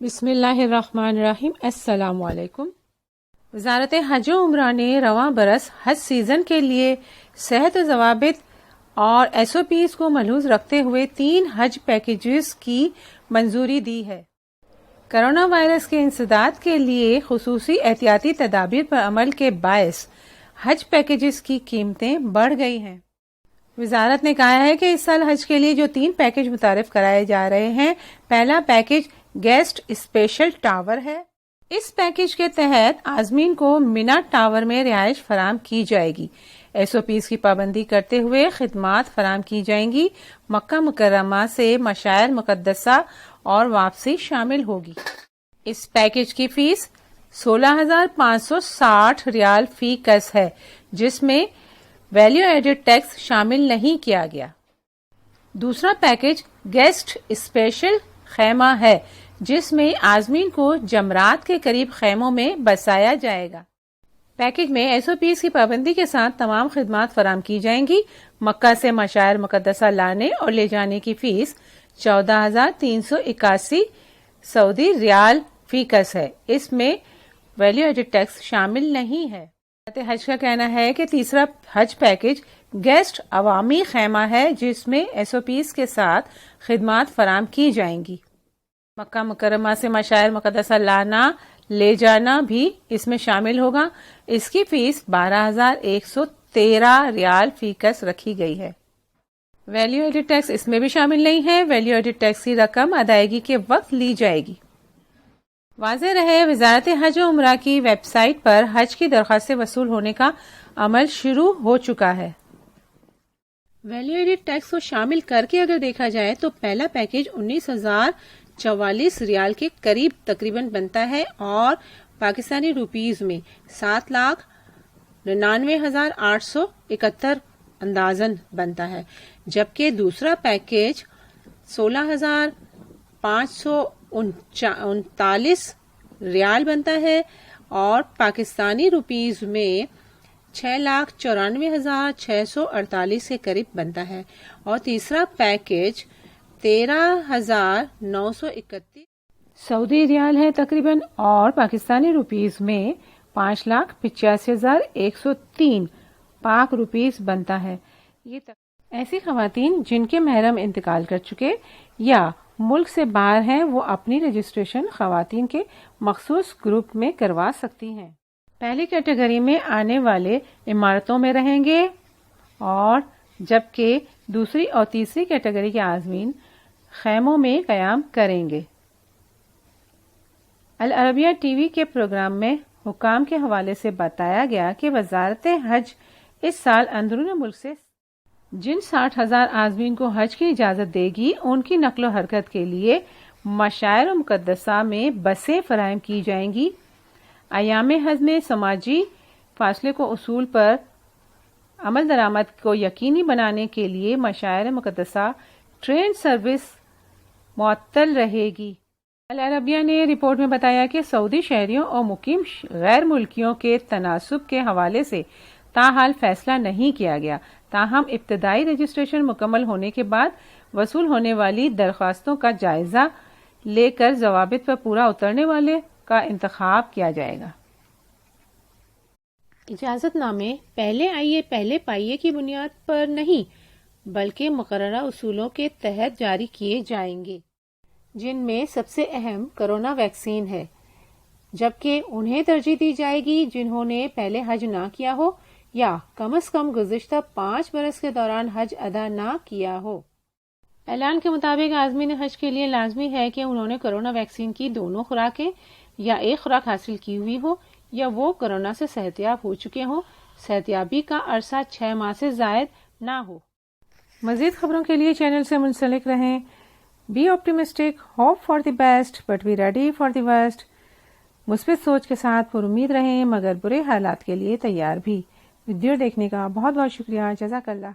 بسم اللہ الرحمن الرحیم۔ السلام علیکم۔ وزارت حج و عمرہ نے رواں برس حج سیزن کے لیے صحت و ضوابط اور SOPs کو ملحوظ رکھتے ہوئے 3 حج پیکیجز کی منظوری دی ہے۔ کرونا وائرس کے انسداد کے لیے خصوصی احتیاطی تدابیر پر عمل کے باعث حج پیکیجز کی قیمتیں بڑھ گئی ہیں۔ وزارت نے کہا ہے کہ اس سال حج کے لیے جو 3 پیکیج متعارف کرائے جا رہے ہیں، پہلا پیکیج گیسٹ اسپیشل ٹاور ہے۔ اس پیکیج کے تحت عازمین کو مینا ٹاور میں رہائش فراہم کی جائے گی۔ SOPs کی پابندی کرتے ہوئے خدمات فراہم کی جائیں گی۔ مکہ مکرمہ سے مشاعر مقدسہ اور واپسی شامل ہوگی۔ اس پیکیج کی فیس 16,560 ریال فی کس ہے، جس میں ویلیو ایڈڈ ٹیکس شامل نہیں کیا گیا۔ دوسرا پیکیج گیسٹ اسپیشل خیمہ ہے، جس میں عازمین کو جمرات کے قریب خیموں میں بسایا جائے گا۔ پیکیج میں SOPs کی پابندی کے ساتھ تمام خدمات فراہم کی جائیں گی۔ مکہ سے مشاعر مقدسہ لانے اور لے جانے کی فیس 14,381 سعودی ریال فی کس ہے۔ اس میں ویلیو ایڈڈ ٹیکس شامل نہیں ہے۔ وزارت حج کا کہنا ہے کہ تیسرا حج پیکیج گیسٹ عوامی خیمہ ہے، جس میں SOPs کے ساتھ خدمات فراہم کی جائیں گی۔ مکہ مکرمہ سے مشاعر مقدسہ لانا لے جانا بھی اس میں شامل ہوگا۔ اس کی فیس 12,113 ریال فی کس رکھی گئی ہے۔ ویلیو ایڈڈ ٹیکس اس میں بھی شامل نہیں ہے۔ ویلیو ایڈڈ ٹیکس کی رقم ادائیگی کے وقت لی جائے گی۔ واضح رہے، وزارت حج و عمرہ کی ویب سائٹ پر حج کی درخواستیں وصول ہونے کا عمل شروع ہو چکا ہے۔ ویلیو ایڈڈ ٹیکس کو شامل کر کے اگر دیکھا جائے تو پہلا پیکیج 19,044 ریال کے قریب تقریباً بنتا ہے اور پاکستانی روپیز میں 7,99,871 اندازاً بنتا ہے، جبکہ دوسرا پیکیج 16,539 ریال بنتا ہے اور پاکستانی روپیز میں 6,94,648 کے قریب بنتا ہے، اور تیسرا پیکیج 13,931 سعودی ریال ہے تقریباً اور پاکستانی روپیز میں 5,85,103 پاک روپیز بنتا ہے۔ یہ ایسی خواتین جن کے محرم انتقال کر چکے یا ملک سے باہر ہیں، وہ اپنی رجسٹریشن خواتین کے مخصوص گروپ میں کروا سکتی ہیں۔ پہلی کیٹیگری میں آنے والے عمارتوں میں رہیں گے اور جبکہ دوسری اور تیسری کیٹیگری کے عازمین خیموں میں قیام کریں گے۔ العربیہ TV کے پروگرام میں حکام کے حوالے سے بتایا گیا کہ وزارت حج اس سال اندرون ملک سے جن 60,000 عازمین کو حج کی اجازت دے گی، ان کی نقل و حرکت کے لیے مشاعر مقدسہ میں بسیں فراہم کی جائیں گی۔ ایام حج میں سماجی فاصلے کو اصول پر عمل درآمد کو یقینی بنانے کے لیے مشاعر مقدسہ ٹرین سروس معطل رہے گی۔ العربیہ نے رپورٹ میں بتایا کہ سعودی شہریوں اور مقیم غیر ملکیوں کے تناسب کے حوالے سے تاحال فیصلہ نہیں کیا گیا، تاہم ابتدائی رجسٹریشن مکمل ہونے کے بعد وصول ہونے والی درخواستوں کا جائزہ لے کر ضوابط پر پورا اترنے والے کا انتخاب کیا جائے گا۔ اجازت نامے پہلے آئیے پہلے پائیے کی بنیاد پر نہیں بلکہ مقررہ اصولوں کے تحت جاری کیے جائیں گے، جن میں سب سے اہم کرونا ویکسین ہے، جبکہ انہیں ترجیح دی جائے گی جنہوں نے پہلے حج نہ کیا ہو یا کم از کم گزشتہ 5 برس کے دوران حج ادا نہ کیا ہو۔ اعلان کے مطابق عازمین حج کے لیے لازمی ہے کہ انہوں نے کرونا ویکسین کی دونوں خوراکیں یا ایک خوراک حاصل کی ہوئی ہو یا وہ کرونا سے صحتیاب ہو چکے ہوں۔ صحتیابی کا عرصہ 6 ماہ سے زائد نہ ہو۔ مزید خبروں کے لیے چینل سے منسلک رہیں۔ Be optimistic, hope for the best but be ready for the worst. مثبت سوچ کے ساتھ پر امید رہیں مگر برے حالات کے لیے تیار بھی۔ ویڈیو دیکھنے کا بہت بہت شکریہ۔ جزاک اللہ۔